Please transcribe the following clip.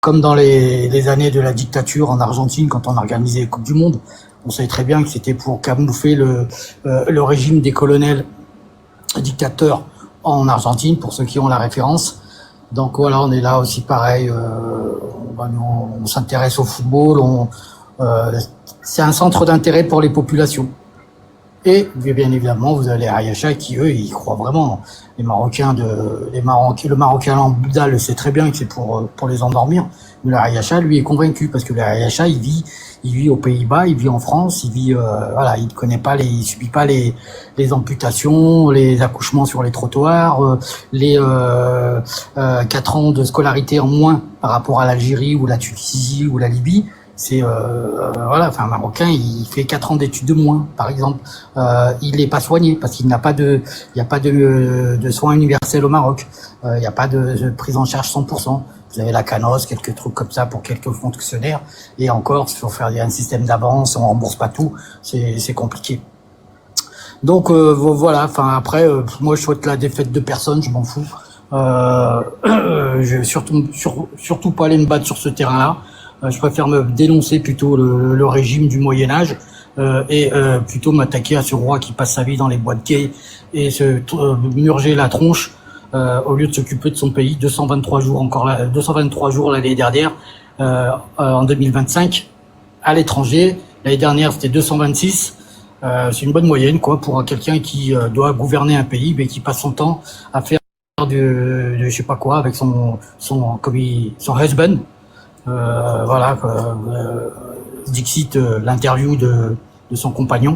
comme dans les années de la dictature en Argentine, quand on organisait les Coupes du Monde, on savait très bien que c'était pour camoufler le régime des colonels dictateurs en Argentine, pour ceux qui ont la référence. Donc voilà, on est là aussi pareil, on s'intéresse au football, c'est un centre d'intérêt pour les populations. Et bien évidemment, vous avez les Ayachas qui, eux, ils croient vraiment. Le Marocain lambda le sait très bien que c'est pour les endormir. Mais le Ayacha, lui, est convaincu parce que le Ayacha, il vit aux Pays-Bas, il vit en France, voilà, il connaît pas il subit pas les amputations, les accouchements sur les trottoirs, les 4 ans de scolarité en moins par rapport à l'Algérie ou la Tunisie ou la Libye. C'est voilà, enfin un Marocain, il fait 4 ans d'études de moins, par exemple. Il n'est pas soigné parce qu'il n'y a pas de soins universels au Maroc. Il n'y a pas de prise en charge 100%. Vous avez la Canos, quelques trucs comme ça pour quelques fonctionnaires. Et encore, il faut faire un système d'avance, on rembourse pas tout. C'est compliqué. Donc voilà. Enfin après, moi je souhaite la défaite de personne, je m'en fous. Je vais surtout pas aller me battre sur ce terrain-là. Je préfère me dénoncer plutôt le régime du Moyen-Âge et plutôt m'attaquer à ce roi qui passe sa vie dans les boîtes gays et se murger la tronche au lieu de s'occuper de son pays. 223 jours l'année dernière, en 2025, à l'étranger. L'année dernière, c'était 226. C'est une bonne moyenne, quoi, pour quelqu'un qui doit gouverner un pays, mais qui passe son temps à faire de je sais pas quoi avec son husband. Voilà, Dixit l'interview de son compagnon.